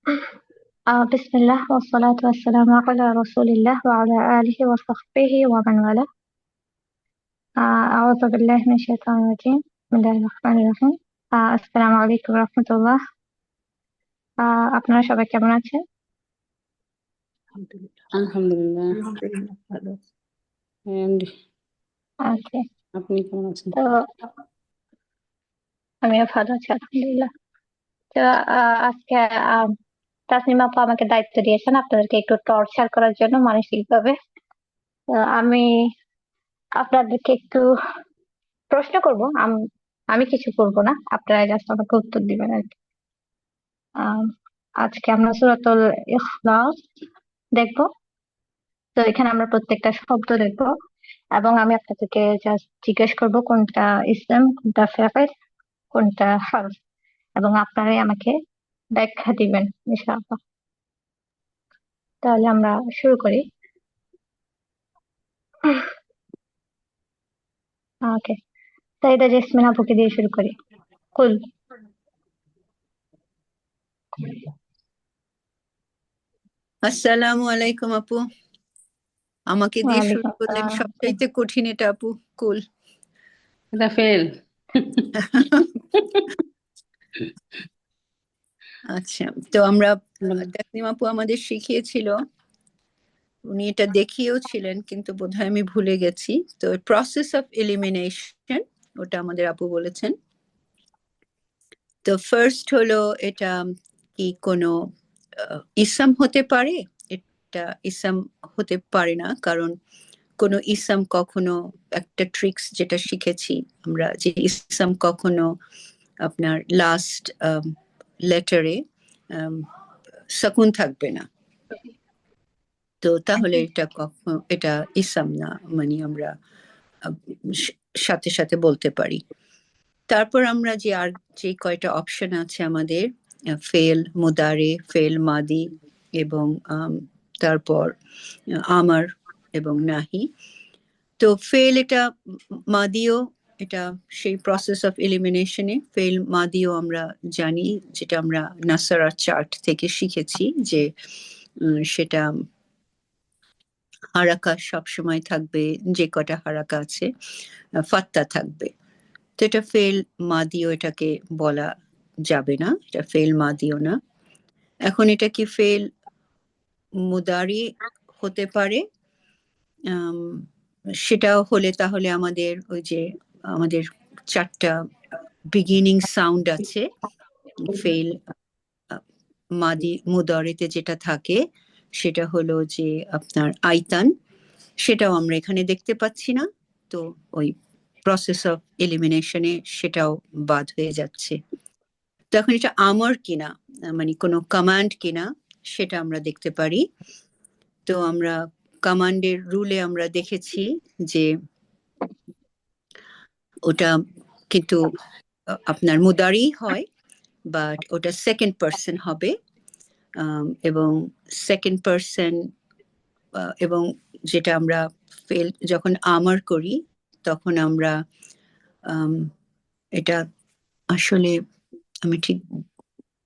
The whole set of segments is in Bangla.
بسم الله والصلاة والسلام على رسول الله وعلى آله وصحبه ومن والاه. أعوذ بالله من الشيطان الرجيم. بسم الله الرحمن الرحيم. আসসালামু আলাইকুম রহমতুল্লাহ। আপনারা সবাই কেমন আছেন? আলহামদুলিল্লাহ ভালো। And ওকে, আপনি কেমন আছেন? তো আমিও ভালো আছি আলহামদুলিল্লাহ। তো আজকে তাসনিম আপু আমাকে দায়িত্ব দিয়েছেন আপনাদেরকে একটু টর্চার করার জন্য মানসিক ভাবে। আমি আপনাদেরকে একটু প্রশ্ন করব। আমি কিছু করবো না, আপনারা জাস্ট আমাকে উত্তর দিবেন আর কি। আজকে আমরা সূরাতুল ইখলাস দেখবো। তো এখানে আমরা প্রত্যেকটা শব্দ দেখবো এবং আমি আপনাদেরকে জাস্ট জিজ্ঞেস করব কোনটা ইসম, কোনটা ফেল, কোনটা হরফ, এবং আপনারাই আমাকে ব্যাখ্যা দিবেন ইনশাআল্লাহ। তাহলে আমরা শুরু করি। ওকে, সাইদা জেসমিন আপুকে দিয়ে শুরু করি। কুল। আসসালামু আলাইকুম আপু, আমাকে দিয়ে শুরু ওয়ালাইকুম করলেন, আসসালাম। সবচাইতে কঠিন এটা আপু। কুল। এটা ফেল। আচ্ছা, তো আমরা তাসনিম আপু আমাদের শিখিয়েছিল, উনি এটা দেখিয়েও ছিলেন, কিন্তু বোধহয় আমি ভুলে গেছি। তো প্রসেস অফ এলিমিনেশন, ওটা আমাদের আপু বলেছেন। তো ফার্স্ট হলো, এটা কি কোনো ইসম হতে পারে? এটা ইসম হতে পারে না, কারণ কোনো ইসম কখনো, একটা ট্রিক্স যেটা শিখেছি আমরা, যে ইসম কখনো আপনার লাস্ট লেটারে সাকুন থাকবে না। তো তাহলে এটা কখনো, এটা ইসম না, মানে আমরা সাথে সাথে বলতে পারি। তারপর আমরা যে আর যে কয়টা অপশন আছে আমাদের, ফেল মুদারে, ফেল মাদি, এবং তারপর আমার এবং নাহি। তো ফেল, এটা মাদিও, এটা সেই প্রসেস অফ এলিমিনেশনে ফেল মাদিও আমরা জানি, যেটা আমরা নাসারা চার্ট থেকে শিখেছি, যে সেটা হারাকা সবসময় থাকবে, যে কটা হারাকা আছে ফাত্তা থাকবে। তো এটা ফেল মাদিও, এটাকে বলা যাবে না, এটা ফেল মাদিও না। এখন এটা কি ফেল মুদারি হতে পারে? সেটাও হলে তাহলে আমাদের ওই যে আমাদের চারটা বিগিনিং সাউন্ড আছে ফেল মাদি মুদারিতে, যেটা থাকে সেটা হলো যে আপনার আইতান, সেটাও আমরা এখানে দেখতে পাচ্ছি না। তো ওই প্রসেস অফ এলিমিনেশনে সেটাও বাদ হয়ে যাচ্ছে। তো এখন এটা আমার কিনা, মানে কোনো কমান্ড কিনা, সেটা আমরা দেখতে পারি। তো আমরা কমান্ডের রুলে আমরা দেখেছি যে ওটা কিন্তু আপনার মুদারি হয়, বাট ওটা সেকেন্ড পার্সন হবে, এবং সেকেন্ড পার্সন, এবং যেটা আমরা ফেল যখন আমার করি তখন আমরা এটা আসলে আমি ঠিক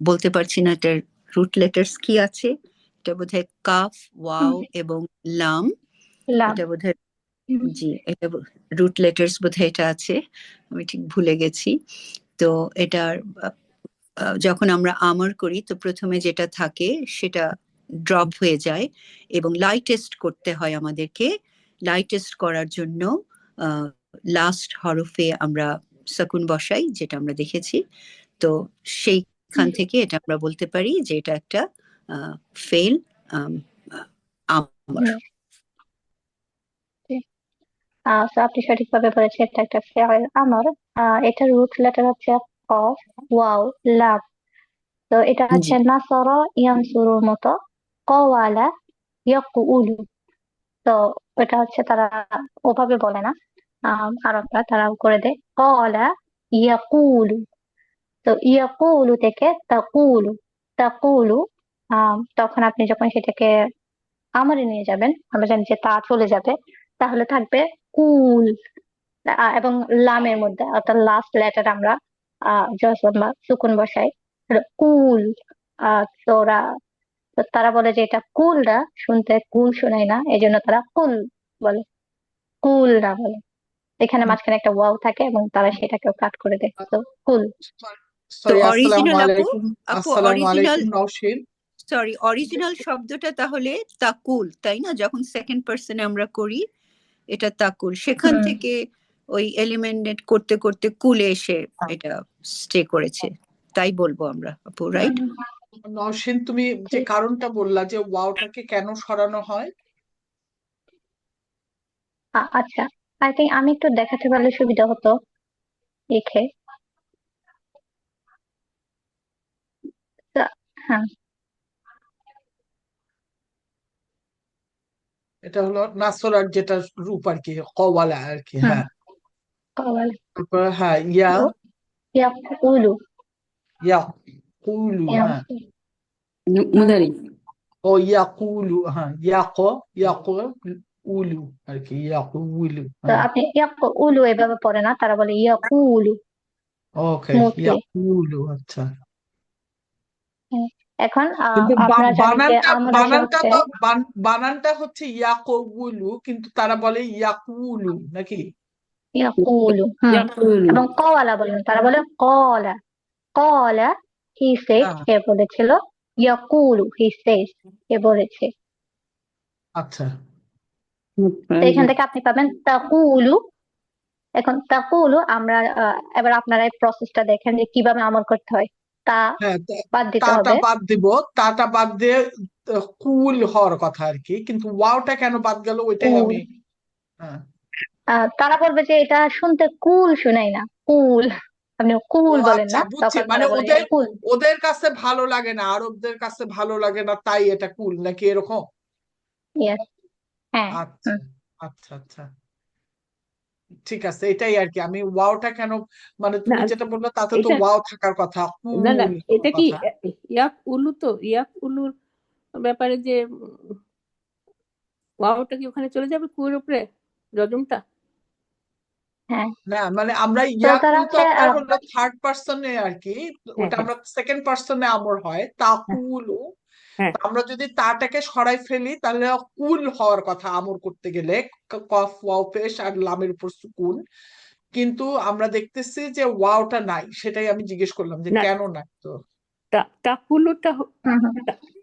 বলতে পারছি না এটার রুট লেটার্স কি আছে। এটা বোধহয় কাফ, ওয়াও এবং লাম, এটা বোধহয়, জি এটা রুট লেটার্স বোধহয় এটা আছে, আমি ঠিক ভুলে গেছি। তো এটার যখন আমরা আমার করি তো প্রথমে যেটা থাকে সেটা ড্রপ হয়ে যায়, এবং লাইটেস্ট করতে হয় আমাদেরকে। লাইটেস্ট করার জন্য লাস্ট হরফে আমরা সাকুন বসাই, যেটা আমরা দেখেছি। তো সেইখান থেকে এটা আমরা বলতে পারি যে এটা একটা ফেল আমার। আপনি সঠিকভাবে বলেছেন, এটা একটা ফেল আমার। এটার রুট লেটার হচ্ছে কফ, ওয়াও, লাম। তো এটা হচ্ছে জি, নাসরা ইয়ানসুরুর মতো, কওয়ালা ইয়াকুলু। তো এটা হচ্ছে তারা ওভাবে বলে না, আরবরা তারা করে দেয় কওয়ালা ইয়াকুলু। তো ইয়াকুলু থেকে তাকুলু, তাকুলু। তখন আপনি যখন সেটাকে আমারে নিয়ে যাবেন, আমরা জানি যে তা চলে যাবে, তাহলে থাকবে কুল। এবং লামের মধ্যে অর্থাৎ লাস্ট লেটার আমরা জজম বা সুকুন বসাই, কুল। তো তারা বলে যে এটা কুলরা শুনতে কুল শোনায় না, এই জন্য তারা কুল বলে, কুল না বলে। এখানে মাঝখানে একটা ওয়াও থাকে এবং তারা সেটাকেও কাট করে দেয়, তো কুল। তো সরি, আসসালামু অরিজিনাল আপু আলাইকুম। আপু আসসালামু অরিজিনাল আলাইকুম নওশীন। অরিজিনাল শব্দটা তাহলে তাকুল, তাই না? যখন সেকেন্ড পার্সনে আমরা করি এটা তাকুল, সেখান হুম। থেকে ওই এলিমিনেট করতে করতে কুলে এসে এটা স্টে করেছে, তাই বলবো আমরা আপু, রাইট? নওশীন, তুমি যে ঠিক। কারণটা বললা যে ওয়াওটাকে কেন সরানো হয়, আচ্ছা, আই থিঙ্ক আমি একটু দেখাতে পারলে সুবিধা হতো লিখে। তা- হ্যাঁ, এটা হলো নাসরার যেটা রূপ আর কি, কওয়ালা আর কি। হুম, হ্যাঁ, কওয়াল। তারপর হ্যাঁ তো ইয়াকুলু, ইয়াকুলু। হ্যাঁ, মুদারি। ও ইয়াকুলু। হ্যাঁ, ইয়াকুলু আর কি, ইয়াকুলু। তো হ্যাঁ, আপনি ইয়াকুলু এভাবে পড়ে না, তারা বলে ইয়াকুলু ওকে, স্মুথলি। ইয়াকুলু। আচ্ছা, এখন কিন্তু আমরা জানি যে বানানটা আমরা বানানটা হচ্ছে তো বানানটা হচ্ছে ইয়াকুলু, কিন্তু তারা বলে ইয়াকুলু নাকি? ইয়াকুলু। ইয়াকুলু। এবং কওয়ালা বলেন, তারা বলে কলা, কলা হি সেড, হ্যাঁ, সে বলেছিল। ইয়াকুলু হি সেড, সে বলেছে। আচ্ছা। তো এখান থেকে আপনি পাবেন তাকুলু। এখন তাকুলু আমরা এবার আপনারা এই প্রসেসটা দেখেন যে কিভাবে আমল করতে হয়। তা হ্যাঁ, বাদ দিতে তাটা হবে। বাদ দিব, তাটা বাদ দিয়ে কুল হওয়ার কথা আর কি, কিন্তু ওয়াওটা কেন বাদ গেল ওইটাই কুল, আমি। হ্যাঁ, তারা বলবে যে এটা শুনতে কুল শোনায় না, কুল। আপনি ও কুল বলেন আচ্ছা, না, বুঝছি। তখন মানে তারা বলে এটা ওদের কুল। ওদের কাছে ভালো লাগে না, আরবদের কাছে ভালো লাগে না, তাই এটা কুল নাকি এরকম? ইয়েস, হ্যাঁ। আচ্ছা, আচ্ছা, আচ্ছা, ঠিক আছে। এটাই আর কি, আমি ওয়াওটা কেন, মানে না, তুমি যেটা বললে তাতে তো এটা ওয়াও থাকার কথা, না না, কুল এটা হওয়ার কি কথা। ইয়াক উলু? তো ইয়াক উলুর ব্যাপারে যে ওয়াওটা কি ওখানে চলে যাবে কুয়ের উপরে, যজমটা? হ্যাঁ, না, মানে আমরা তো তারা ইয়াকুল তো হচ্ছে আপনার হলো থার্ড পার্সনে আর কি, হ্যাঁ ওটা হ্যাঁ আমরা সেকেন্ড পার্সনে আমর হয় হ্যাঁ তাকুলু। হ্যাঁ। আমরা যদি তাটাকে সরাই ফেলি তাহলে কুল হওয়ার কথা আমর করতে গেলে, কফ ওয়াও পেশ আর লামের উপর সুকুন, কিন্তু আমরা দেখতেছি যে ওয়াওটা নাই, সেটাই আমি জিজ্ঞেস করলাম যে না, কেন নাই। তো তাকুলুটা হুম হুম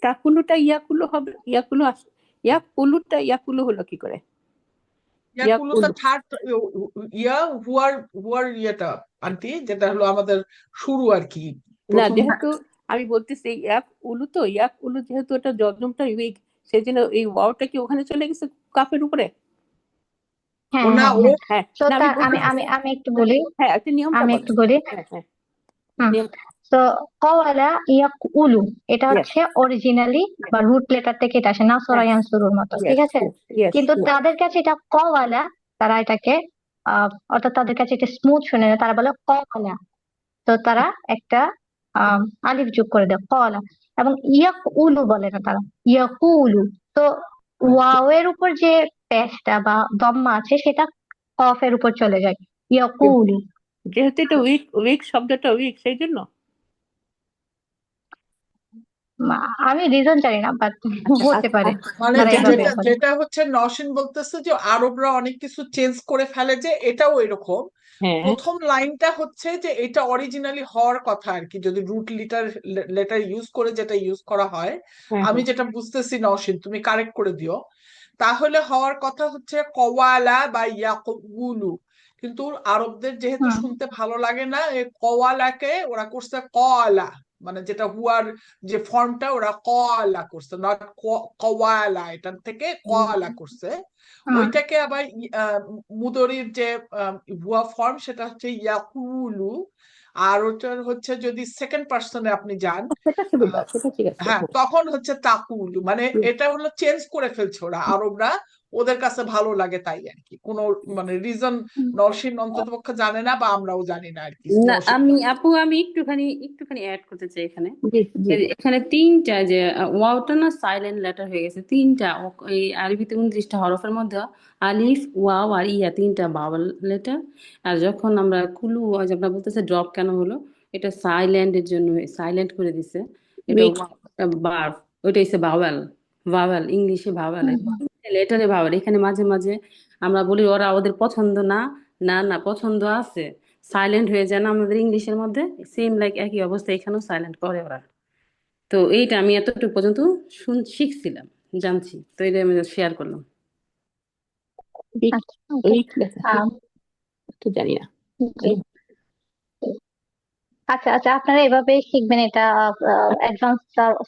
তাকুলুটা ইয়াকুলু হবে, ইয়াকুলু ইয়াক উলুটা ইয়াকুলু হলো কি করে? ইয়াক ইয়াকুলু তো উলু। থার্ড, ইয়া হুয়ার হুয়ার ইয়েটা আন্টি, যেটা হলো আমাদের শুরু আর কি, না, প্রথম। যেহেতু আমি বলতেছি ইয়াক উলু, তো ইয়াক উলু যেহেতু এটা যজমটা উইক, সেই জন্য এই ওয়াওটা কি ওখানে চলে গেছে কাফের উপরে? হ্যাঁ ও না, হ্যাঁ ও হ্যাঁ। হ্যাঁ, তো না আমি আমি বলতেছি, আমি আমি একটু বলি, হ্যাঁ একটা নিয়মটা আমি বলেন। একটু বলি। হ্যাঁ হ্যাঁ, হুম। নিয়ম। তো কওয়ালা ইয়াকুলু এটা ইয়েস হচ্ছে অরিজিনালি বা রুট লেটার থেকে এটা আসে, নাসরা হ্যাঁ, ইয়ানসুরুর মতো, ঠিক ইয়েস আছে। ইয়েস কিন্তু তাদের কাছে এটা কওয়ালা, তারা এটাকে অর্থাৎ তাদের কাছে এটা স্মুথ শুনে না, তারা বলে কওয়ালা। তো তারা একটা আহ আলিফ যোগ করে দেয় কওয়ালা। এবং ইয়াকুলু বলে না তারা, ইয়াকুলু। তো ওয়াও এর উপর যে পেশটা বা দম্মা আছে সেটা কফের উপর চলে যায়, ইয়াকুলু। যেহেতু এটা উইক, উইক শব্দটা উইক, সেই জন্য। আমি রিজন জানি না, বাট আচ্ছা হতে আচ্ছা পারে মানে তারা যাই হোক, এভাবে যেটা বলে। যেটা হচ্ছে নওশীন বলতেছে যে আরবরা অনেক কিছু চেঞ্জ করে ফেলে, যে এটাও এরকম। হ্যাঁ প্রথম লাইনটা হচ্ছে যে এটা অরিজিনালি হওয়ার কথা আর কি, যদি রুট লেটার ইউজ করে যেটা ইউজ করা হয়, হ্যাঁ আমি হ্যাঁ যেটা বুঝতেছি নওশীন, তুমি কারেক্ট করে দিও। তাহলে হওয়ার কথা হচ্ছে কওয়ালা বা ইয়াকুলু, কিন্তু আরবদের যেহেতু হুম শুনতে ভালো লাগে না, এই কওয়ালাকে ওরা করছে কওয়ালা, মানে যেটা হুয়ার যে ফর্মটা ওরা কওয়ালা করছে, নট কওয়ালা, এটার থেকে কওয়ালা করছে। হুম ওইটাকে আবার মুদরির যে ভুয়া ফর্ম সেটা হচ্ছে ইয়াকুলু। আর ওটার হচ্ছে যদি সেকেন্ড পার্সনে আপনি যান, সেটা সুবিধা, আহ, সেটা ঠিক আছে। হ্যাঁ, হ্যাঁ তখন হচ্ছে তাকুলু, মানে হুম, এটা হলো চেঞ্জ করে ফেলছে ওরা আরবরা, ওদের কাছে ভালো লাগে তাই আর কি, কোনো মানে রিজন হুম। নওশীন অন্ততপক্ষে জানে না বা আমরাও জানি না আর কি। না নওশীন, আমি আপু, আমি একটুখানি অ্যাড করতে চাই এখানে। জি জি। এখানে তিনটা যে ওয়াওটা না সাইলেন্ট লেটার হয়ে গেছে, তিনটা এই আরবিতে 29টা হরফের মধ্যে আলিফ ওয়াও আর ইয়া তিনটা বাউল লেটার। আর যখন আমরা কুলু, আজ আমরা বলতেছে ড্রপ কেন হলো, এটা সাইলেন্টের জন্য, সাইলেন্ট করে দিছে। এটা Wait. বার্ব, ওইটা হচ্ছে ভাওয়াল। ভাওয়াল ইংলিশে ভাওয়াল, লেটারে ভাওয়াল। এখানে মাঝে মাঝে আমরা বলি ওরা ওদের পছন্দ না, না না পছন্দ আছে, সাইলেন্ট হয়ে যায় না আমাদের ইংলিশের মধ্যে, সেম লাইক একই অবস্থা এখানেও সাইলেন্ট করে ওরা। তো এইটা আমি এতটুকু পর্যন্ত শিখছিলাম, জানছি, তো এটা আমি শেয়ার করলাম। Wait. আচ্ছা ওকে Wait লেখা তো জানি না। জি আচ্ছা আচ্ছা আপনারা এভাবেই শিখবেন এটা। অ্যাডভান্স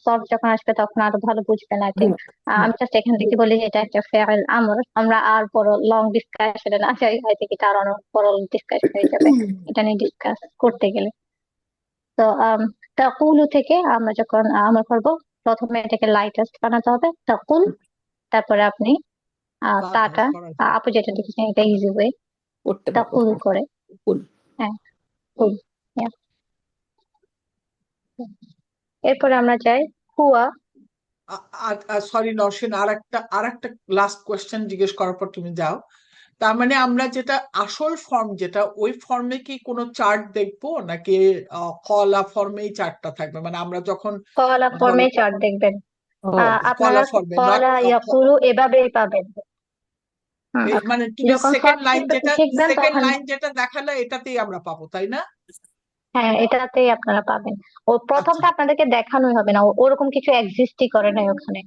সলভ যখন আসবে তখন আরো ভালো বুঝবেন আই থিঙ্ক। আমি জাস্ট এখান থেকে বলি যে এটা একটা ফেয়ার আমর, আমরা আর বড় লং ডিসকাশনে না যাই, আই থিঙ্ক এটা আরো অনেক বড় ডিসকাশন হয়ে যাবে এটা নিয়ে ডিসকাস করতে গেলে। তো তাকুলু থেকে আমরা যখন আমল করবো, প্রথমে এটাকে লাইটেস্ট বানাতে হবে তাকুল, তারপরে আপনি বা তাটা ধাস করা যায়। আপু যেটা লিখেছেন এটা ইজি ওয়ে, পড়তে পারবো। তাকুল করে কুল। হ্যাঁ কুল। Yeah. এরপরে আমরা যাই হুয়া। সরি নরসিন, আর একটা লাস্ট কোয়েশ্চেন জিজ্ঞেস করার পর তুমি যাও। তার মানে আমরা যেটা আসল ফর্ম, যেটা ওই ফর্মে কি কোনো চার্ট দেখবো নাকি কলা ফর্মেই চার্টটা থাকবে? মানে আমরা যখন কলা ফর্মে চার্ট দেখবেন। আপনারা কলা ফর্মে, নট কলা ইয়াকুলু এভাবেই পাবেন। মানে তুমি যখন সেকেন্ড সব লাইন শিখবেন তখন যেটা দেখালে এটাতেই আমরা পাবো, তাই না? হ্যাঁ এটাতেই আপনারা পাবেন। ও প্রথমটা আচ্ছা আপনাদেরকে দেখানোই হবে না, ওরকম কিছু এক্সিস্টই করে নাই ওখানে।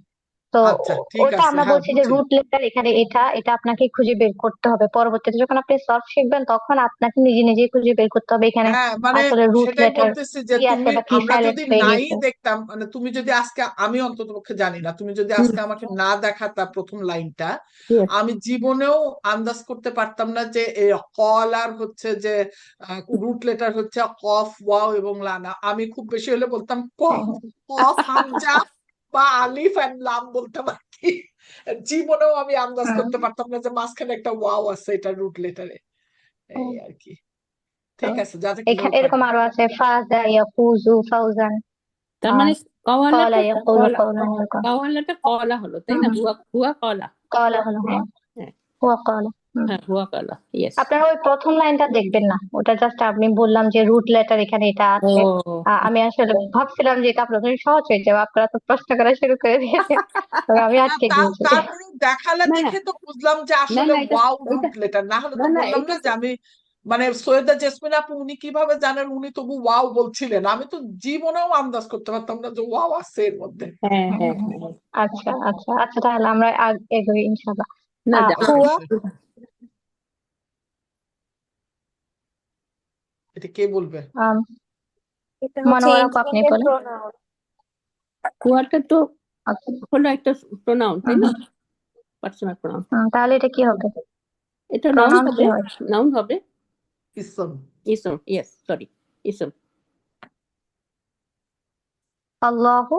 তো আচ্ছা, ঠিক ওটা আছে, আমরা হ্যাঁ বলছি যে বুঝছি। রুট লেটার এখানে এটা এটা আপনাকে খুঁজে বের করতে হবে। পরবর্তীতে যখন আপনি সলভ শিখবেন তখন আপনাকে নিজে নিজেই খুঁজে বের করতে হবে এখানে হ্যাঁ মানে আসলে রুট সেটাই লেটার বলতেছি যে কি আছে তুমি, বা কি আমরা সাইলেন্ট যদি হয়ে নাই গেছে। দেখতাম, মানে তুমি যদি আজকে, আমি অন্তত পক্ষে জানি না, তুমি যদি আজকে আমাকে না দেখাতা প্রথম লাইনটা, Yes. আমি জীবনেও আন্দাজ করতে পারতাম না যে কল আর হচ্ছে যে রুট লেটার হচ্ছে কফ, ওয়াও এবং লানা। আমি খুব বেশি হলে বলতাম কফ, কফ হামজা বা আলিফ এন্ড লাম বলতে পারতি। জীবনেও আমি আন্দাজ হুম, করতে পারতাম না যে মাঝখানে একটা ওয়াও আছে, এটা রুট লেটারে। এই হুম। আর কি। তো ঠিক আছে, জাযাকাল্লাহু এরকম খাইরান। আরো আছে ফাজা ইয়াফুজু ফাউজান, তার আহ মানে কলা কওয়ালাটা ইয়াকুলু কওলান, এরকম। কওয়ালাটা কলা হলো, তাই না? হুম, হুয়া হুয়া কলা। কলা হলো হ্যাঁ, হ্যাঁ হুয়া কলা। হ্যাঁ, হুয়া কলা। ইয়েস। আপনারা ওই প্রথম লাইনটা দেখবেন না, ওটা জাস্ট আমি বললাম যে রুট লেটার এখানে এটা ও আছে। আমি আসলে ভাবছিলাম যে এটা আপনাদের জন্য সহজ হয়ে যাবে, আপনারা তো প্রশ্ন করা শুরু করে দিয়েছেন, তবে আমি আটকে গিয়েছি। তারপরে দেখালে না না দেখে তো বুঝলাম যে না আসলে না, এটা ওয়াও এটা রুট লেটার, না হলে না তো না, বললাম এটা না যে আমি, মানে সৈয়দা জেসমিন আপু উনি কিভাবে জানেন, উনি তবু ওয়াও বলছিলেন, আমি তো জীবনেও আন্দাজ করতে পারতাম না যে ওয়াও আছে এর মধ্যে। হ্যাঁ হুম, হ্যাঁ হুম, হ্যাঁ। আচ্ছা আচ্ছা আচ্ছা তাহলে আমরা এগোই ইনশাল্লাহ। না ঠিক হুয়া আছে, এটা কে বলবে? আম, এটা হচ্ছে মনোয়ার আপু আপনি ইন্ডিপেন্ডেন্ট বলেন। প্রোনাউন। হুয়াটা তো আচ্ছা, হলো একটা প্রোনাউন, তাই হুম, না? হুম, পার্সোনাল প্রোনাউন। তাহলে এটা কি হবে? এটা নাউন প্রনাউন কি হবে, হয়? নাউন হবে। ইসম। ইসম, ইয়েস, সরি, ইসম। আল্লাহু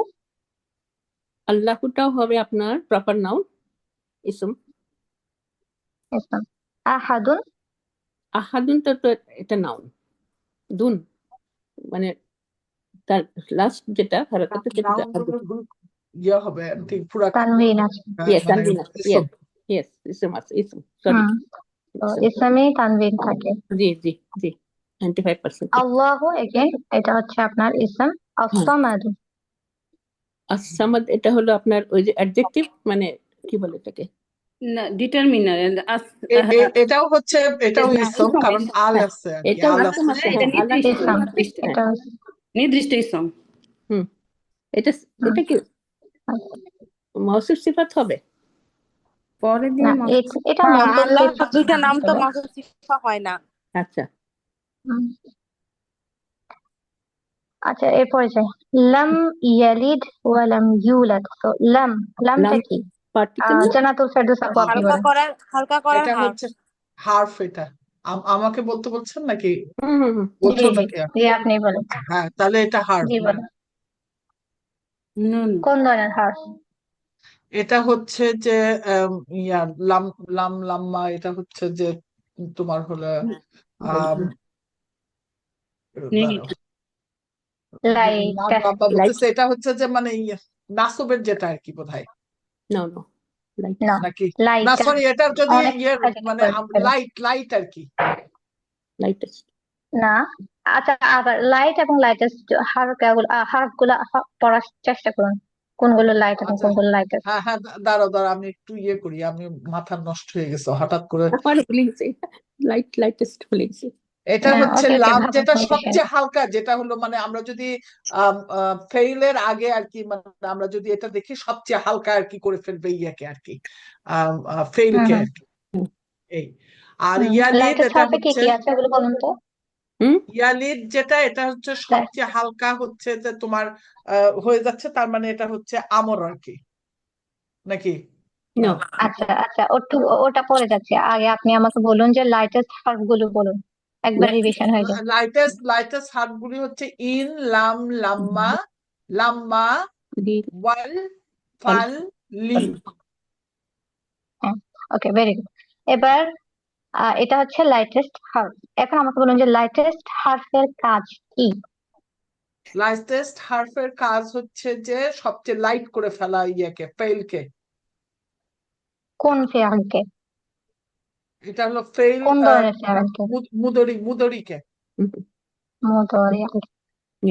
আল্লাহটাও হবে আপনার প্রপার নাউন, ইসম। ইসম। আহাদুন আহাদুন তো এটা নাউন। দুন মানে তার লাস্ট যেটা হারাকাতে সেটা নাউন আহাদুন। ইয়ে হবে ঠিক পুরা, তানভীন আছে। ইয়েস, মানে তানভিন আছে। ইসম। ইয়েস ইয়েস, ইসম আছে, ইসম, সরি, হুম, তো ইসম। ইসমে তানভীন থাকে। জি জি জি, 95%। আল্লাহু এগেন এটা হচ্ছে আপনার ইসম। হ্যাঁ, আস-সামাদু আসামাদ এটা হলো আপনার ওই যে অ্যাডজেক্টিভ, মানে কি বলে এটাকে? না, ডিটারমিনার। এটাও হচ্ছে, এটাও না, ইসম, ইসম কারণ ইসম। আল হ্যাঁ, আছে আর কি, এটাও আল ইসম আছে। আছে। এটা হ্যাঁ, আল্লাহ নির্দিষ্ট ইসম, নির্দিষ্ট এটা নির্দিষ্ট ইসম। হুম, এটা হুম, এটা কি মৌসুফ সিফাত হবে? পরে না দিয়ে এটা না, মৌসুফ আল্লাহর সিফাত দুইটা না নাম তো আসলে। মাসুফ সিফা হয় না। আচ্ছা, হুম, আচ্ছা এরপরে যাই। লাম ইয়ালিদ ওয়া লাম ইউলাদ। তো লামটা লাম কি? পার্টিকেল না? জান্নাতুল ফেরদৌস আপু আপনি হালকা বলেন। করার এটা হার্ফ। হচ্ছে হার্ফ। এটা আমাকে বলতে বলছেন নাকি, হুম হুম হুম। বলছো জি জি নাকি? জি আপনি বলেন। হ্যাঁ, তাহলে এটা হার্ফ। জি বলেন। নুন। কোন ধরনের হার্ফ? এটা হচ্ছে যে ইয়া লাম, লাম্মা, এটা হচ্ছে যে তোমার হলো আম, দাঁড়াও, নেগেটিভ। লাম লাইক লাম্মা লাইট, বলতেছে, এটা হচ্ছে যে মানে নাসবের যেটা আর কি বোধহয়, নো নো, লাইট, না নাকি? না লাইট সরি, এটার যদি অনেক ইয়ের কাজে মানে করতে পারে। লাইট, লাইট আর কি। লাইট না আচ্ছা, আবার লাইট এবং লাইটেস্ট হারফগুলো পড়ার চেষ্টা করুন, কোনগুলো লাইট এবং আচ্ছা, কোনগুলো লাইটেস্ট। হ্যাঁ হ্যাঁ, দাঁড়াও দাঁড়াও, আমি একটু ইয়ে করি, আমি মাথা নষ্ট হয়ে গেছে হঠাৎ করে। আমার ভুলে গেছি, লাইটেস্ট ভুলে গেছি। এটা হ্যাঁ, হচ্ছে ওকে ওকে, লাভ, ভাবুন, যেটা কোনো বিষয় সবচেয়ে না। হালকা, যেটা হলো মানে আমরা যদি ফেইলের আগে আর কি, মানে আমরা যদি এটা দেখি সবচেয়ে হালকা আর কি করে ফেলবে ইয়াকে আর কি, হুম ফেইলকে হুম আর কি। এই আর হুম ইয়ালিদ লাইটেস্ট এটা হারফে কি হচ্ছে, কি আছে ওগুলো বলুন তো। হুম ইয়ালিদ যেটা, এটা হচ্ছে দেখ, সবচেয়ে হালকা, হচ্ছে যে তোমার হয়ে যাচ্ছে, তার মানে এটা হচ্ছে আমর আর কি, নাকি? নো, না, আচ্ছা আচ্ছা, ওটা পড়ে যাচ্ছে, আগে আপনি আমাকে বলুন যে লাইটেস্ট হারফ গুলো বলুন, একবার রিভিশন হয়ে যাবে। লাইটেস্ট হার্ফগুলি হচ্ছে ইন, লাম, লাম্মা, লাম্মা, ওয়াল, ফাল, লি। হ্যাঁ, ওকে, ভেরি গুড। এবার এটা হচ্ছে লাইটেস্ট হার্ফ। এখন আমাকে বলুন যে লাইটেস্ট হার্ফের কাজ কি। লাইটেস্ট হার্ফের কাজ হচ্ছে যে সবচেয়ে লাইট করে ফেলা ইয়াকে, ফেইলকে। কোন ফেয়ারকে, এটা হলো ফেইল, কোন ধরনের ফেয়ারকে? মুদরিকে। মোটর। ইয়েস,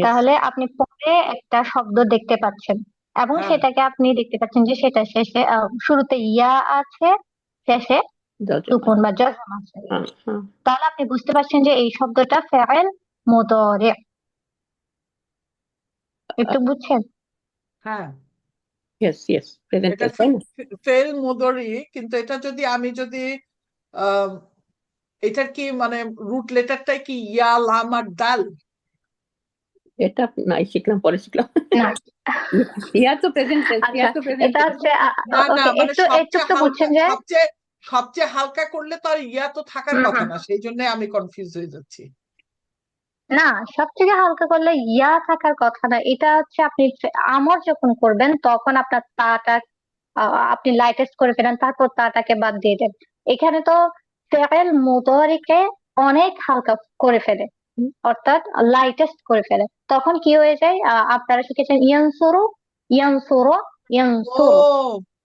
তাহলে আপনি পরে একটা শব্দ দেখতে পাচ্ছেন এবং হ্যাঁ, সেটাকে আপনি দেখতে পাচ্ছেন যে সেটা শেষে শুরুতে ইয়া আছে, শেষে সুকুন বা জজম আছে। তাহলে আপনি বুঝতে পারছেন যে এই শব্দটা ফেল মুদারি। একটু বুঝছেন? হ্যাঁ, ইয়েস ইয়েস, প্রেজেন্ট এটা তাই না? ফেইল মুদরি, কিন্তু এটা যদি আমি যদি আহ এটার কি মানে রুট লেটারটাই কি ইয়া, লাম আর দাল? এটা নাই, শিখলাম, পরে শিখলাম। না, ইয়া তো প্রেজেন্ট টেন্স, ইয়া আচ্ছা, তো প্রেজেন্ট এটা টেন্স। হচ্ছে না না, ওকে, মানে একটু একটু সবচেয়ে তো হালকা, বুঝছেন যে সবচেয়ে হালকা করলে তো আর ইয়া তো থাকার হুম কথা হুম না, সেই জন্য আমি কনফিউজ হয়ে যাচ্ছি। না, সব থেকে হালকা করলে ইয়া থাকার কথা না, এটা হচ্ছে আপনি আমর যখন করবেন তখন আপনার তাটা আপনি লাইটেস্ট করে ফেলেন, তারপর তাটাকে বাদ দিয়ে দেন। এখানে তো ফেল মুদারিকে অনেক হালকা করে ফেলে, অর্থাৎ লাইটেস্ট করে ফেলে, তখন কি হয়ে যায়? আপনারা শিখেছেন ইয়ানসুরু, ইয়ানসুরু, ও, ইয়ানসুরু,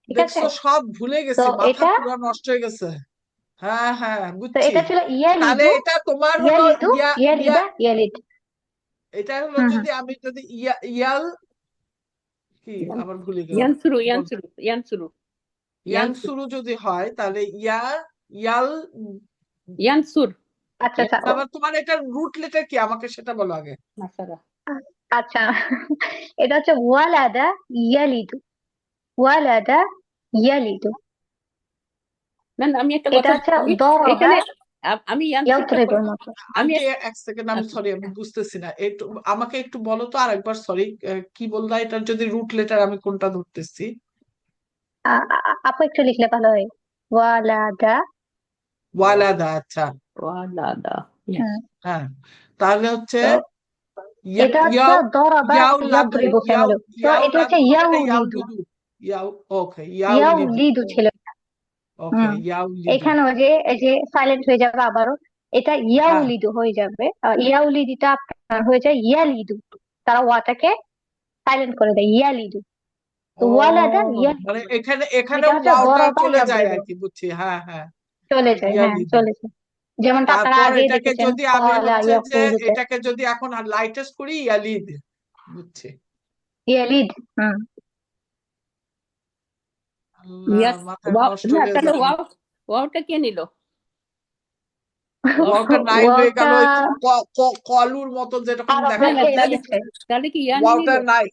ঠিক আছে? দেখছো, সব ভুলে তো গেছি, মাথা এটা পুরো নষ্ট হয়ে গেছে। হ্যাঁ হ্যাঁ, তো বুঝছি। এটা ছিল তাহলে ইয়ালিদু, এটা তোমার হলো ইয়ালিদু, ইয়া, ইয়া, ইয়ালিদা, ইয়ালিদ। এটা হলো হুম হুম যদি আমি যদি ইয়াল, কি আবার ভুলে গেলাম, ইয়ানসুরু, বল। ইয়ানসুরু, ইয়ানসুরু, ইয়ানসুর, ইয়ানসুরু যদি হয় তাহলে ইয়াল। ইয়ানসুর, আচ্ছা আচ্ছা ইয়ানসুর, তারপর তোমার এটা রুট লেটার কি, আমাকে সেটা বলো আগে। মাসারা। আচ্ছা, এটা হচ্ছে ওয়ালাদা ইয়ালিদু, ওয়ালাদা ইয়ালিদু। না না, আমি একটা এটা কথা, হচ্ছে আমি দরবা এখানে আমি ইয়ানসুরটা ইয়াদরিবুর মতো। আমি আন্টি, এক সেকেন্ড, আমি সরি, আমি বুঝতেছি না একটু, আমাকে একটু বলো তো আরেকবার, সরি। কি বললা, এটার যদি রুট লেটার আমি কোনটা ধরতেছি? আপু একটু লিখলে ভালো হয়, ওয়ালাদা। ওয়ালাদা, আচ্ছা। ওয়ালাদা, ইয়েস। হুম হ্যাঁ, তাহলে হচ্ছে তো এটা হচ্ছে ইয়াও, দরবা ইয়াউলাদু, ইয়াদরিবু ফ্যামিলি। তো এটা হচ্ছে ইয়াউলাদু, এটা ইয়াউলিদু, ইয়াউলিদু। ওকে, ইয়াউলিদু। ইয়াউলিদু ছিল। ওকে, হুম ইয়াউলিদু। এখানে ওই যে এই যে সাইলেন্ট হয়ে যাবে আবারও, এটা হ্যাঁ, ইয়াউলিদু হয়ে যাবে। ইয়াউলিদিটা আপনার হয়ে যায় ইয়ালিদু, তারা ওয়াটাকে সাইলেন্ট করে দেয়, ইয়ালিদু। তো ও, ওয়ালাদা মানে ইয়ালিদু, এখানে এটা হচ্ছে ওয়াওটা দরবা চলে যায় ইয়াদরিবু, আর কি, বুঝছি, হ্যাঁ হ্যাঁ। চলে যায়, হ্যাঁ ইয়ালিদু। চলে যায়। যেমনটা আপনারা তারপর আগেই এটাকে দেখেছেন যদি আমি ক্বালা হচ্ছে যে ইয়াকুলুতে, এটাকে যদি এখন লাইটেস্ট করি, ইয়ালিদ, বুঝছি। ইয়ালিদ। হুম আল্লাহ, ইয়েস, মাথা ওয়াও, নষ্ট না হয়ে তাহলে যাবে। ওয়াওটা কে নিল? ওয়াও, ওয়াওটা নাই হয়ে ওয়াওটা গেল, ওই কলুর মতো যেরকম আরবরা না দেখা না, খেয়ে যাচ্ছে, তাহলে নিয়েছে। তাহলে কি ইয়ান নিল? ওয়াওটা নাই।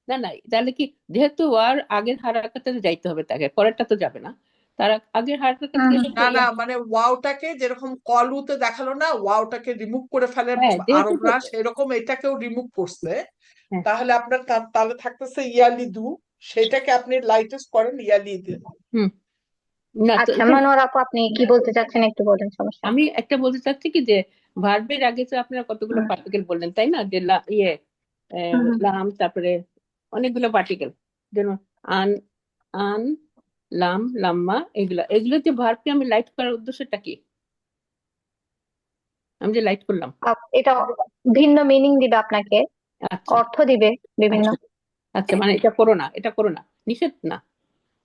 না না, তাহলে কি, যেহেতু ওয়ার আগের হারাকাতে যাইতে হবে, তাকে পরেরটা তো যাবে না, তার আগের হারাকাত হুম গেলে তো না না, মানে ওয়াওটাকে যেরকম কলুতে দেখালো না, ওয়াওটাকে রিমুভ করে ফেলে হ্যাঁ, যেহেতু আরবরা, সেরকম এটাকেও রিমুভ করছে। হ্যাঁ, তাহলে আপনার তাহলে থাকতেছে ইয়ালিদু, সেটাকে আপনি লাইটেস্ট করেন ইয়ালিদ। হুম, না তো আচ্ছা, মনোয়ার আপু আপনি কি বলতে চাচ্ছেন একটু বলেন, সমস্যা নেই। আমি একটা বলতে চাচ্ছি কি, যে ভার্বের আগে তো আপনারা কতগুলো হুম পার্টিকেল বললেন তাই না, যে হুম হুম। লাম, তারপরে অনেকগুলো পার্টিকেল, যেমন আন, আন, লাম, লাম্মা, এগুলা এগুলো যে ভার্বকে আমি লাইট করার উদ্দেশ্যটা কি? আমি যে লাইট করলাম। এটা ভিন্ন মিনিং দিবে আপনাকে, আচ্ছা অর্থ দিবে বিভিন্ন। আচ্ছা, আচ্ছা, মানে এটা করো না, এটা করো না, নিষেধ না।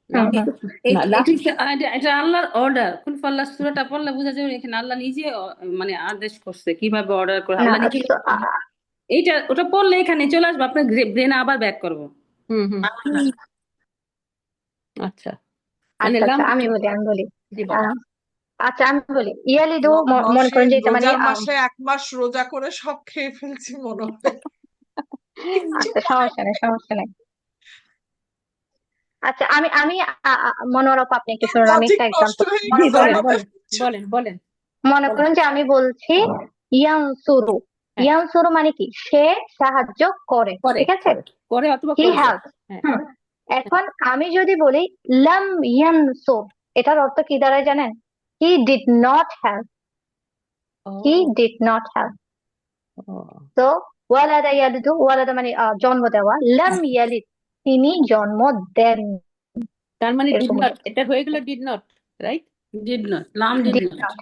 হুম হুম এটা আল্লাহর অর্ডার। কুল ফাল্লাহ সূরাটা পড়লে বোঝা যাবে এখানে আল্লাহ নিজে মানে আদেশ করছে কিভাবে অর্ডার করে না আল্লাহ নিজে। এইটা ওটা পড়লে এখানে চলে আসবে, আপনার ব্রেন আবার ব্যাক করবো। আচ্ছা আচ্ছা লাম আচ্ছা আমি বলি জি বলেন। আহ, আচ্ছা আমি বলি ইয়ালিদু মনে করেন নসীন যে এটা মানে রোজার মাসে 1 মাস রোজা করে সব খেয়ে ফেলছি মনে হয়। আচ্ছা সমস্যা নেই সমস্যা নেই। আচ্ছা আমি আমি মনোরূপ আপনি একটু শুনুন, আমি লজিক একটা নষ্ট এক্সাম্পল হয়ে জি গেছে বলেন আমাদের। বলেন বলেন বলেন মনে করেন যে আমি বলছি ইয়ানসুরু। হ্যাঁ। ইয়ানসুরু মানে কি? সে সাহায্য করে, করে ঠিক আছে, করে অথবা হি করবে। হেল্প। হ্যাঁ এখন আমি যদি বলি লাম ইয়ানসুর, এটার অর্থ কি দাঁড়ায় জানেন? He did not help, he did not help. তো ওয়ালাদা ইয়ালিদু, ওয়ালাদা মানে জন্ম দেওয়া, লাম ইয়ালিদ তিনি জন্ম দেন, তার মানে ডিড এরকম নট, এটা হয়ে গেল did not, right? Did not, লাম ডিড ডিড নট। নট।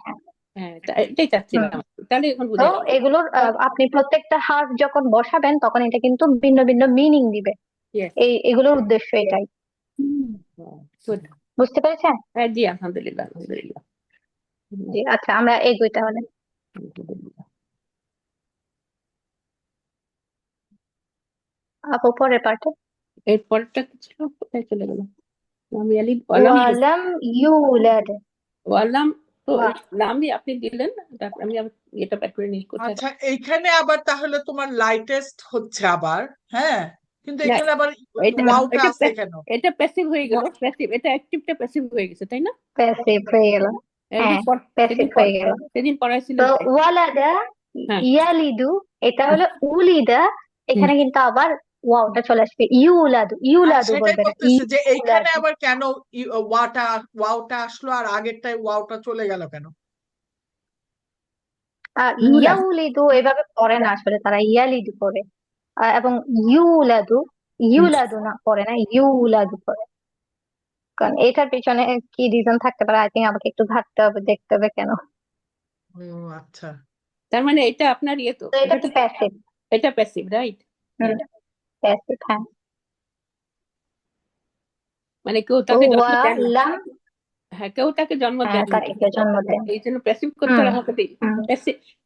হ্যাঁ এটাই চাচ্ছিলাম, তাহলে এখন তো বুঝে গেল। এগুলোর আপনি প্রত্যেকটা হার্ফ যখন বসাবেন তখন এটা কিন্তু ভিন্ন ভিন্ন মিনিং দিবে। Yes. এগুলোর উদ্দেশ্য এটাই। Good. বুঝতে পেরেছেন? হ্যাঁ জি আলহামদুলিল্লাহ আলহামদুলিল্লাহ জি আচ্ছা আমরা এগোই তাহলে। আলহামদুলিল্লাহ। আপু পরের পার্টে এর পরেরটা কি ছিল, কোথায় চলে গেল? লাম ইয়ালিদ ওয়ালাম ওয়ালাম ইউলাদ। ওয়ালাম, তো ওয়া- লামই আপনি দিলেন, তারপর আমি আবার এটা ব্যাক করে নিই কোথায়। আচ্ছা এইখানে আবার তাহলে তোমার লাইটেস্ট হচ্ছে আবার, হ্যাঁ, কিন্তু না, এখানে আবার এটা ওয়াওটা এটা আছে কেন? এটা প্যাসিভ হয়ে গেল, প্যাসিভ, এটা অ্যাক্টিভটা প্যাসিভ হয়ে গেছে তাই না? প্যাসিভ হয়ে গেল। হ্যাঁ প্যাসিভ হয়ে গেল। সেদিন পড়াইছিল তো তাই। ওয়ালাদা হ্যাঁ। ইয়ালিদু, এটা হলো উলিদা, এখানে কিন্তু আবার ওয়াওটা চলে আসবে, ইউলাদু ইউলাদু সেটাই বলবে না, বলতেছে যে এইখানে ইউলাদু। আবার কেন ওয়াওটা আসলো আর আগেরটায় ওয়াওটা চলে গেল কেন? ইউলাদ। ইয়াউলিদু এভাবে পড়ে না আসলে, তারা ইয়ালিদু পড়ে। এবং ইউলাদু, ইউলাদু না পড়ে না, ইউলাদু পড়ে। কারণ এটার পিছনে কি রিজন থাকতে পারে, আই থিঙ্ক আমাকে একটু ঘাটতে হবে, দেখতে হবে কেন। ও আচ্ছা, তার মানে এটা আপনার ইয়ে, তো তো এটা তো প্যাসিভ। এটা প্যাসিভ, রাইট? প্যাসিভ হ্যাঁ। মানে কেউ তাকে জন্ম দেন না। ওয়ালাম, হ্যাঁ কেউ তাকে জন্ম হ্যাঁ দেন তাকে কেউ জন্ম দেন। এই জন্য প্যাসিভ করতে হলে আমাকে হুম,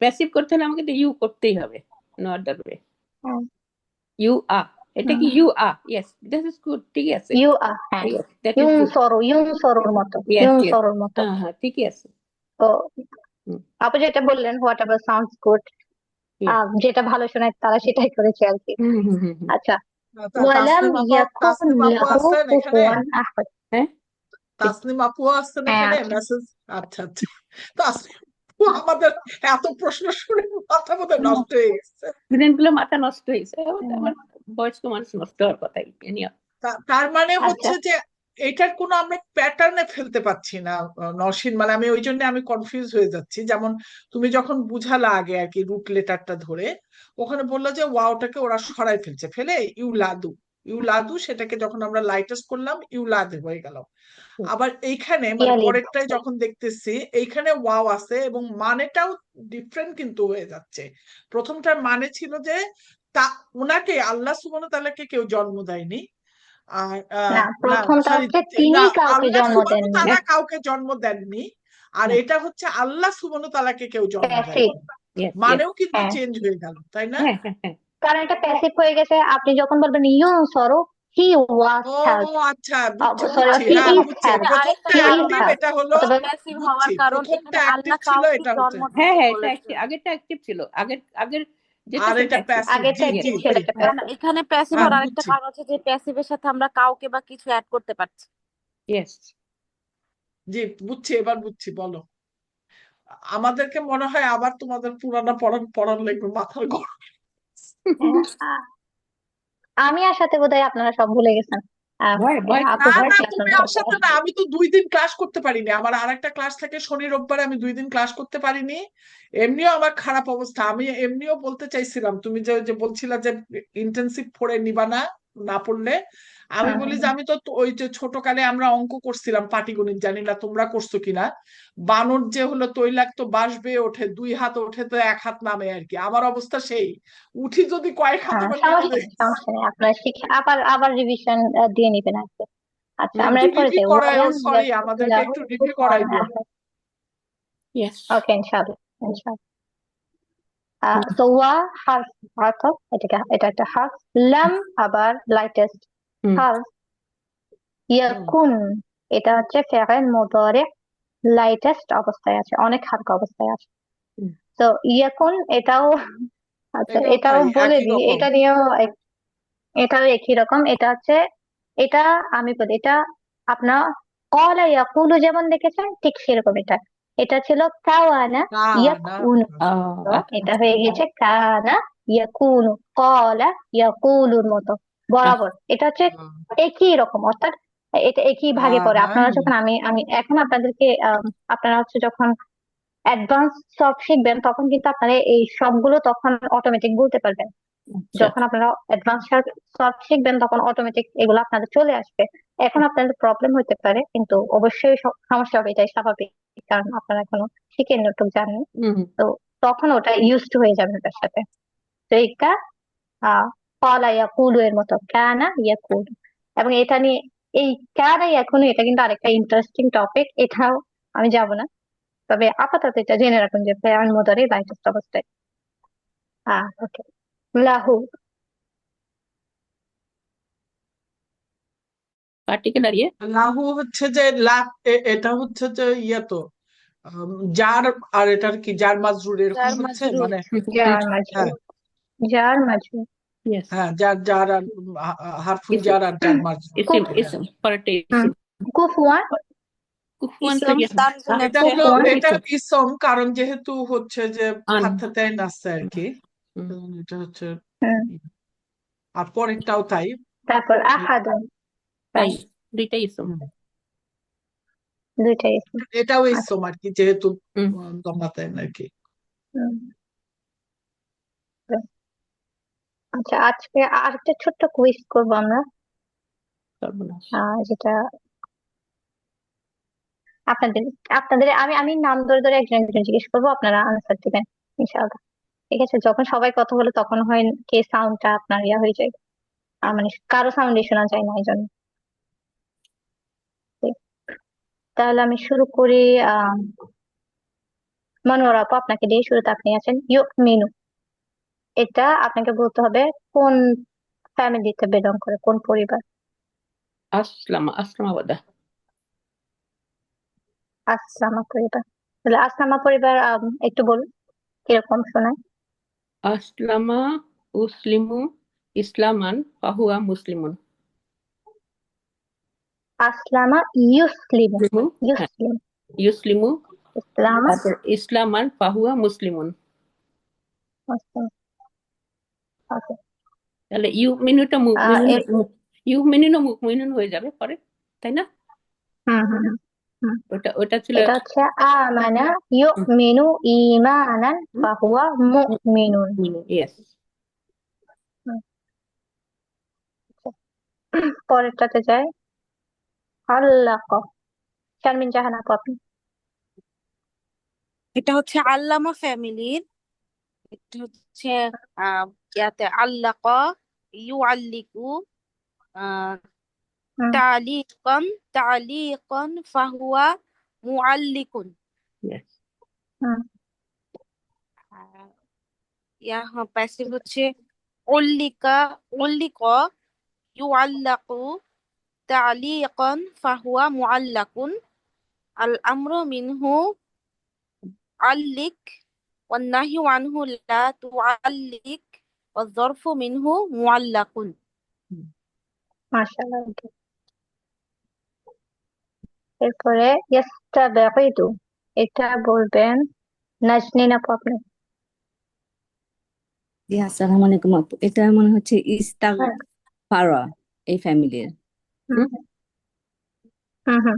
প্যাসিভ করতে হলে আমাকে ইউ করতেই হবে, নো আদার ওয়ে। হুম, ইউ আ, এটা কি ইউ আ? ইয়েস, দিস ইজ গুড, ঠিকই আছে। ইউ আর হ্যাঁ, Yes, that is good. ইউন সরোর মতো, Yes, ইউন yes. সরোর মতো। হ্যাঁ ঠিকই আছে। তো হুম। আপু যেটা বললেন what ever sounds good, Yes. যেটা ভালো শোনায় তারা সেটাই করেছে আর কি। আচ্ছা ওয়ালাম ইয়াকুন তাসনিম আপু লাহু আছেন এখানে? কুফুয়ান আহাদ। হ্যাঁ তাসনিম আপু আছেন হ্যাঁ এখানে আছে। মেসেজ? আচ্ছা আচ্ছা, তাসনিম আপু আমাদের এত প্রশ্ন শুনে মাথা বোধহয় নষ্ট হয়ে গেছে। স্টুডেন্ট গুলো মাথা নষ্ট হয়েছে, হুম, আমার বয়স্ক মানুষ নষ্ট হওয়ার কথাই নিয়ে। তার মানে আচ্ছা হচ্ছে যে এটার কোনো আমরা প্যাটার্নে ফেলতে পারছি না নওশীন, মানে আমি ওই জন্য আমি কনফিউজ হয়ে যাচ্ছি। যেমন তুমি যখন বুঝালা আগে আর কি রুট লেটারটা ধরে, ওখানে বললো যে ওয়াওটাকে ওরা সরাই ফেলছে, ফেলে ইউলাদু, ইউলাদু সেটাকে যখন আমরা লাইটেস্ট করলাম ইউলাদ হয়ে গেল। আবার এইখানে মানে ইয়ালিদ। পরেরটাই যখন দেখতেছি এইখানে ওয়াও আছে এবং মানেটাও ডিফারেন্ট কিন্তু হয়ে যাচ্ছে। প্রথমটার মানে ছিল যে তা ওনাকে আল্লাহ সুবহানাহু ওয়া তাআলাকে কেউ জন্ম দেয়নি, আর না না প্রথমটা সরি, হচ্ছে তিনি কাউকে আল্লাহ জন্ম সুবহানাহু দেননি, তাআলা কাউকে জন্ম দেননি, আর এটা হচ্ছে আল্লাহ সুবহানাহু তাআলাকে কেউ জন্ম প্যাসিভ। দেয়নি, মানেও কিন্তু চেঞ্জ হয়ে গেল তাই না? কারণ এটা প্যাসিভ হয়ে গেছে। আপনি যখন বলবেন ইউন সরো, হি ওয়াজ ও হেল্প, আচ্ছা, বুঝছি সরি বুঝছি, হি হ্যাঁ ইজ বুঝছি, হেল্প, প্রথমটা হি ইজ অ্যাক্টিভ হেল্প। এটা হলো, অথবা প্যাসিভ বুঝছি, হওয়ার কারণ প্রথমটা এখানে অ্যাক্টিভ আল্লাহ ছিল, কাউকে এটা হচ্ছে, জন্ম হ্যাঁ দিতে হ্যাঁ এটা বলেছেন। আগেরটা অ্যাক্টিভ ছিল, আগের যেটা আর সেটা এটা active। প্যাসিভ। আগেরটা জি অ্যাক্টিভ জি ছিল, জি, এটা না, না, প্যাসিভ। এখানে প্যাসিভ হ্যাঁ হওয়ার আরেকটা বুঝছি। কারণ হচ্ছে যে প্যাসিভের সাথে আমরা কাউকে বা কিছু অ্যাড করতে পারছি। Yes. জি বুঝছি, এবার বুঝছি, বলো। আমাদেরকে মনে হয় আবার তোমাদের পুরানা পড়ান লাগবে, মাথার গরম। আমি আসাতে বোধহয় আপনারা সব ভুলে গেছেন। ভয় আপু না না, ক্লাস তুমি আসলে না, আমি তো 2 দিন ক্লাস করতে পারিনি, আমার আরেকটা ক্লাস থাকে শনি রোববারে, আমি 2 দিন ক্লাস করতে পারিনি। এমনিও আমার খারাপ অবস্থা, আমি এমনিও বলতে চাইছিলাম, তুমি যে যে বলছিলা যে ইন্টেনসিভ পড়ে নিবা না, না পড়লে, আমি বলি যে আমি তো ওই যে ছোটকালে আমরা অঙ্ক করছিলাম পাটিগণিত, জানি না তোমরা করছো কিনা, বানর যে হলো তৈলাক্ত বাঁশ বেয়ে ওঠে, 2 হাত ওঠে তো 1 হাত নামে আর কি, আমার অবস্থা সেই, উঠি যদি কয়েক হাত আমার নেমে সমস্যা নেই, যায়। সমস্যা নেই, আপনারা শিখে আবার আবার রিভিশন দিয়ে নিবেন আর কি। আচ্ছা আমরা একটু এরপরে রিভিউ যাই করায়, ওয়ালাম সরি আমাদেরকে ইয়াকুলাহু একটু রিভিউ কুফুয়ান করাই দিও। আহাদ। Yes. ওকে ইনশাআল্লাহ ইনশাআল্লাহ। তো ওয়া হারফ অর্থ এটা একটা হারফ, লাম আবার লাইটেস্ট হুম হারফ, ইয়াকুন এটা হচ্ছে ফেরেল মুদারি লাইটেস্ট অবস্থায় আছে, অনেক হালকা অবস্থায় আছে। হুম তো ইয়াকুন এটাও আচ্ছা এটাও এটাও তাই, বলে একই দিই, রকম। এটা নিয়েও এটাও একই রকম। এটা হচ্ছে এটা আমি বলি এটা আপনার কলা ইয়াকুলু যেমন দেখেছেন ঠিক সেরকম এটা। এটা ছিল কাওয়ানা না না ইয়াকুনু, তো আচ্ছা এটা হয়ে গেছে কানা ইয়াকুনু, কলা ইয়াকুলুর মতো বরাবর। এটা হচ্ছে একই রকম, অর্থাৎ এটা একই ভাগে পড়ে। হ্যাঁ আপনারা যখন আমি আমি এখন আপনাদেরকে আপনারা হচ্ছে যখন অ্যাডভান্স সব শিখবেন তখন কিন্তু আপনারা এই সবগুলো তখন অটোমেটিক বলতে পারবেন। আচ্ছা যখন আপনারা অ্যাডভান্স সলভ শিখবেন তখন অটোমেটিক এগুলো আপনাদের চলে আসবে। এখন আপনাদের প্রবলেম হতে পারে, কিন্তু অবশ্যই সমস্যা হবে, এটাই স্বাভাবিক, কারণ আপনারা এখনো শিখেন একটু জানেন। হুম তো তখন ওটা ইউজড হয়ে যাবে ওটার সাথে। তো এটা কলা ইয়াকুলু এর মতো কানা ইয়াকুলু। এবং এটা নিয়ে এই কানা ইয়াকুলু এটা কিন্তু আরেকটা ইন্টারেস্টিং টপিক, এটাও আমি যাব না, তবে আপাতত এটা জেনে রাখুন যে ফেয়ার মুদারি লাইটেস্ট অবস্থায়। ওকে, লাহু পার্টিকুলার ইয়ে লাহু হচ্ছে যে এটা হচ্ছে যে ইয়ে তো যার, আর এটার কি যার মাজরুর এরকম যার হচ্ছে মাজরুর। মানে। যার মাঝে হ্যাঁ যার মাঝে ইয়েস হ্যাঁ, যার যার আর হারফুল ইসম যার আর যার মাজরুর। ইসম কুফ ইসম পরেরটা হুম, ইসম কুফওয়ান কুফওয়ানটা ইসম কি তানজিম এটা আছে। হলো কুফওয়ান এটা ইসম ইসম, কারণ যেহেতু হচ্ছে যে আন ফাতহাতাইন আছে আর কি, হুম এটা হচ্ছে হুম, আর পরেরটাও তাই। তারপর আহাদুন তাই তাই, দুইটাই ইসম হুম, দুইটাই ইসম। এটাও আচ্ছা ইসম আর কি, যেহেতু হুম দমাতাইন আর কি। হুম, আচ্ছা আজকে আরেকটা ছোট্ট কুইজ করবো আমরা, সর্বনাশ যেটা আপনাদের আপনাদের আমি আমি নাম ধরে ধরে একজন একজন জিজ্ঞেস করবো, আপনারা আনসার দিবেন ইনশাআল্লাহ। ঠিক আছে, যখন সবাই কথা বলে তখন হয় কে সাউন্ডটা আপনার ইয়া হয়ে যায়, মানে কারো সাউন্ডই শোনা যায় না এই জন্য। ঠিক, তাহলে আমি শুরু করি। আহ মনোয়ারা আপু, আপনাকে দিয়ে শুরুতে আপনি আছেন। মেনু এটা আপনাকে বলতে হবে কোন ফ্যামিলিতে বিলং করে, কোন পরিবার। আসলামাবাদা আসলামা পরিবার, তাহলে আসলামা পরিবার একটু বলুন কিরকম শোনায়। আসলামা উসলিমু ইসলামান ফাহুয়া মুসলিমুন আসলামা ইউসলিম, মুসলিমু হ্যাঁ ইউসলিম ইউসলিমু ইসলামা তারপর ইসলামান ফাহুয়া মুসলিমুন মুসলিম। ওকে, তাহলে ইউমিনুটা ইউমিনুন ও মুমিনুন হয়ে যাবে পরে, তাই না? হুম হুম হুম হুম। ওটা ওটা ছিল এটা হচ্ছে আমানা ইউমিনু ঈমানান ফাহুয়া মুমিনুন। ইয়েস হুম, পরেরটাতে যায়। আল্লাহ, শারমিন জাহান আপু আপনি। এটা হচ্ছে আল্লামা ফ্যামিলির। এটা হচ্ছে ইয়াতে আল্লাকা ইউআল্লিকু আহ হুম তালিকান তালিকান ফাহুয়া মুআল্লিকুন। ইয়েস হুম আহ, প্যাসিভ হচ্ছে উল্লিকা উল্লিকা ইউআল্লাকু তালিকান ফাহুয়া মুআল্লাকুন। আল আমরু মিনহু আল্লিক والنهي عنه لا تعلق والظرف منه معلق। মাশাআল্লাহ। Okay. এরপরে ইয়াস্তাবিদু, এটা বলবেন নাজনীন আপু আপনি। জি আসসালামু আলাইকুম আপু, এটা মনে হচ্ছে হ্যাঁ, ইস্তাগফারা এই ফ্যামিলির। হুম হুম হুম,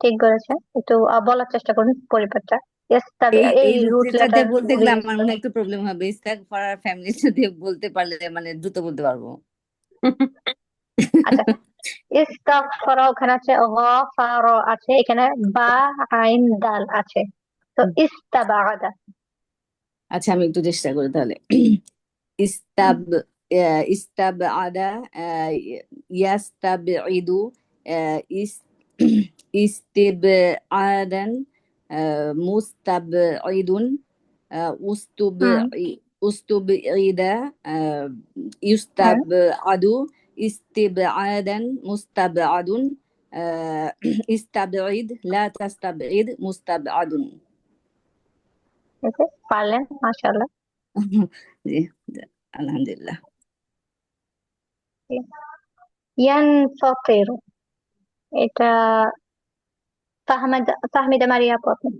ঠিক বলেছেন। একটু বলার চেষ্টা করুন পরিবারটা। এই এই এই রুট যেটা লেটার দিয়ে বলতে গুলো গেলে ইউজ আমার মনে করে। হয় একটু প্রবলেম হবে, ইস্তাগফারার ফ্যামিলি যদি বলতে পারলে মানে দ্রুত বলতে পারবো। আচ্ছা, ইস্তাগফারা ওখানে আছে, গাফারা আছে, এখানে বা আইন দাল আছে, তো ইস্তাবাদা। আচ্ছা আমি একটু চেষ্টা করি তাহলে। হুম ইস্তাব ইস্তাবআদা ইয়াস্তাবঈদু ইস- ইস্তিবআদান মুস্তাবঈদুন হুম উস্তুবঈদা হুম ইস্তাবআদু ইস্তিবআদান মুস্তাবআদুন ইস্তাবঈদ লা তাস্তাবঈদ মুস্তাবআদুন। ওকে, পারলেন, মাশাআল্লাহ। জি, আলহামদুলিল্লাহ। ইয়ানফাতিরু, এটা তাহমিদা মারিয়া প্রথম।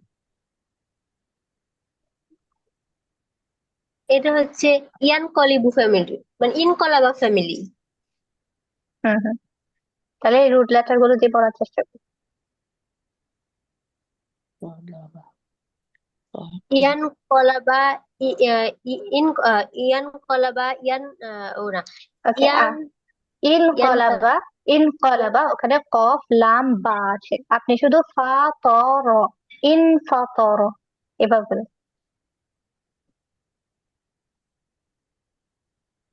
এটা হচ্ছে ইয়ানকলিবু ফ্যামিলি, মানে ইনকলাবা ফ্যামিলি। হুম হুম তাহলে এই রুট লেটার গুলো দিয়ে পড়ার চেষ্টা করি। ইয়ানকলাবা ইয়ানকলাবা ও না, ওকে, ইয়ান ইয়ানফা ইনকলাবা, ইনকলাবা ওখানে কফ লাম বা আছে, আপনি শুধু ফা ত র, ইনফাতর এভাবে বলেন।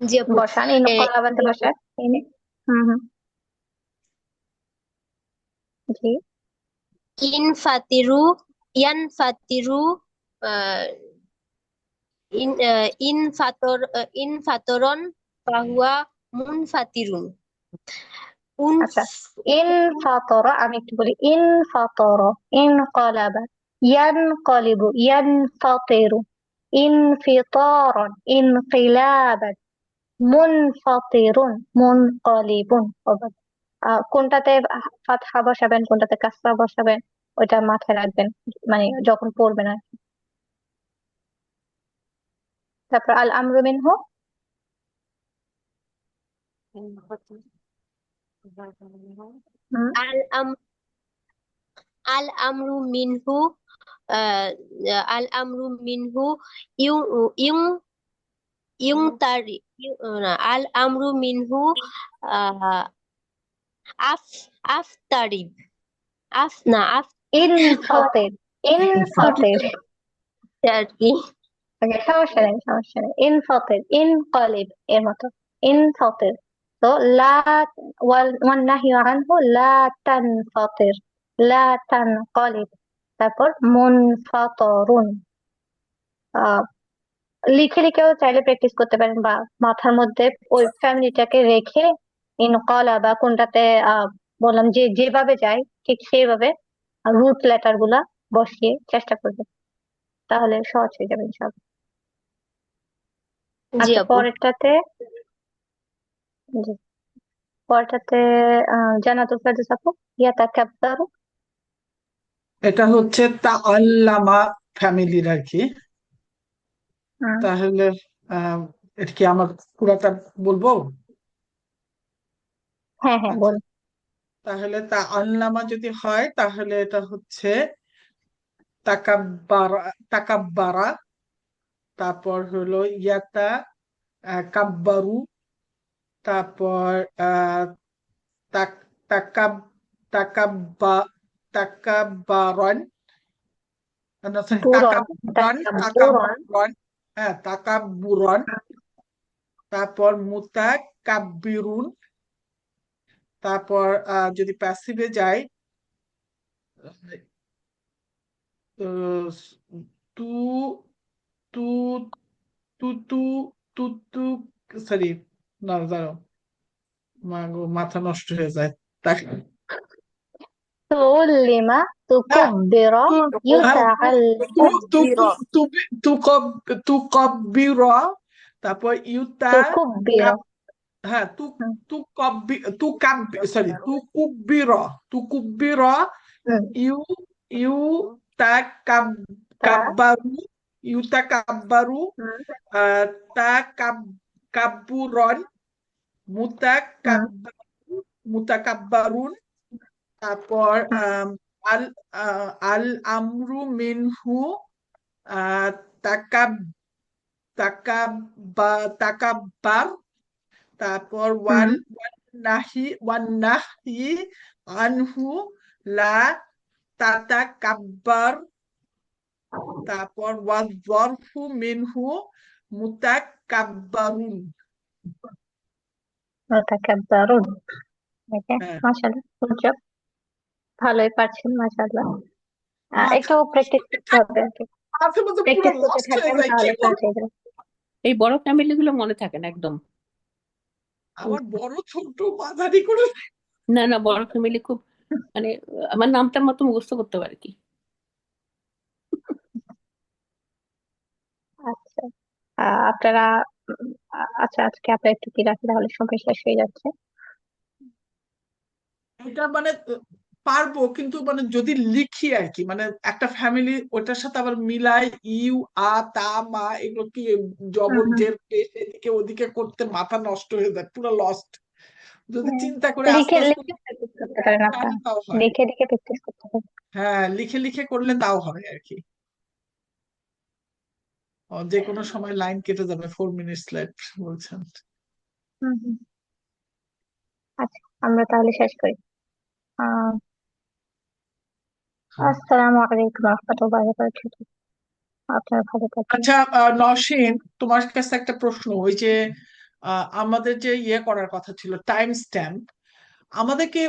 জি আপু। বসান, ইনকলাবাতে বসান। হুম হুম জি। ইনফাতিরু ইয়ানফাতিরু আহ, ইনফাতরন ফাহুয়া মুনফাতিরুন। আচ্ছা, ইনফাতর, আমি একটু বলি, ইনফাতর, ইনকলাবা, ইয়ানকলিবু, ইয়ানফাতিরু, ইনফিতারান, ইনকিলাবান, মুনফাতিরুন, মুনকালিবুন। কোনটাতে ফাতহা বসাবেন, কোনটাতে কাসরা বসাবেন, ওইটা মাথায় রাখবেন, মানে যখন পড়বেন আর কি। তারপর আল আমরু মিনহু, হুম, আল আম আল আমরু মিনহু আহ, আল আমরু মিনহু ইউ ইউ ইউংতারি না, আল আমরু মিনহু আহ, আফ আফতারিব আফ ইনফাতির, ইনফাতির। আর কি। ওকে, সমস্যা নেই, সমস্যা নেই। ইনফাতির, ইনকালিব এর মতো, ইনফাতির। তো লা, ওয়ান নাহিয়ু আনহু লা তানফাতির, লা তানকালিব। তারপর মুনফাতরুন। আহ লিখে লিখেও চাইলে প্র্যাকটিস করতে পারেন, বা মাথার মধ্যে ওই ফ্যামিলিটাকে রেখে ইনকলা বা কোনটাতে বললাম যে যেভাবে যায় ঠিক সেইভাবে রুট লেটার গুলা বসিয়ে চেষ্টা করবেন, তাহলে সহজ হয়ে যাবে ইনশাআল্লাহ। জি আচ্ছা, আপু। পরেরটাতে, জি, পরেরটাতে জান্নাতুল ফেরদৌস আপু, ইয়াতাকাব্বারু। এটা হচ্ছে তাআল্লামা ফ্যামিলির আর কি। হুম, তাহলে এটা কি আমার পুরাটা বলবো? হ্যাঁ হ্যাঁ আচ্ছা, বল। তাহলে তাআল্লামা যদি হয় তাহলে এটা হচ্ছে তাকাব্বারা, তাকাব্বারা। তারপর হলো ইয়াতা কাব্বারু। তারপর তাক তাকাব তাকাব্বা তাকাব্বারন, না সরি, পুরন, তাকাব্বুরান, তাকাব্বুরন। তাকাব্বুরান। হ্যাঁ, তাকাব্বুরান। তারপর মুতাকাব্বিরুন। তারপর যদি প্যাসিভে যাই, আহ, তু তু তু তু তু তু সরি, না দাঁড়াও, মাথা নষ্ট হয়ে যায়। তাক তুল্লিমা, হ্যাঁ, তুকুব্বিরা, হ্যাঁ, ইউতাআল্লাম, তুকাব্বিরা। তারপর তুকুব্বিরা। হ্যাঁ, হুম সরি, তুকুব্বিরা। হুম ইউ ইউ তাকাব তা কাব্বারু, ইউতাকাব্বারু। হুম তাকাব্বুরন, হুম মুতাকাব্বারুন। তারপর হুম আল আল আমরু মিনহু আহ, তাকাব তাকাব্বার। তারপর হুম ওয়ান নাহি আনহু লা তাতাকাব্বার। তারপর ওয়াযরফু মিনহু মুতাকাব্বারুন। মুতাকাব্বিরুন। হ্যাঁ মাশাআল্লাহ, গুড জব, ভালোই পারছেন মাশাআল্লাহ। মাঝে একটু প্র্যাকটিস করতে হবে আর কি, মাঝে মাঝে পুরো প্র্যাকটিস করতে লস্ট হয়ে থাকবেন যায় কি তাহলে সহজ করবো। হয়ে যাবে। এই বড় ফ্যামিলি গুলো মনে থাকে না একদম। আমার বড় ছোট মাঝারি করে না না, বড় ফ্যামিলি খুব মানে আমার নামটার মতো মুখস্থ করতে পারে কি। আচ্ছা, আপনারা আচ্ছা, আজকে আপনার একটু কি রাখি, তাহলে সময় শেষ হয়ে যাচ্ছে। এটা মানে পারবো, কিন্তু মানে যদি লিখি আর কি, মানে একটা ফ্যামিলি ওটার সাথে আবার মিলাই ইউ আ তা মা এগুলো কি হুম জবর হুম জের পেশ এদিকে ওদিকে করতে মাথা নষ্ট হয়ে যায়, পুরো লস্ট। যদি হ্যাঁ, চিন্তা করে আস্তে লিখে আস্তে লিখে প্র্যাকটিস করতে পারেন আপনারা, তাহলে তাও হয়। লিখে লিখে প্র্যাকটিস করতে হবে। হ্যাঁ, লিখে লিখে করলে তাও হয় আর কি। যে কোনো সময় লাইন কেটে যাবে, 4 মিনিটস লেট বলছেন। হুম হুম। আচ্ছা, আমরা তাহলে শেষ করি। আসসালামু আলাইকুম রহমতুল্লাহি ওয়া বারাকাতুহু। আপনারা ভালো থাকবেন। আচ্ছা, নওশীন, তোমার কাছে একটা প্রশ্ন। ওই যে আমাদের যে ইয়ে করার কথা ছিল টাইম স্ট্যাম্প, আমাদেরকে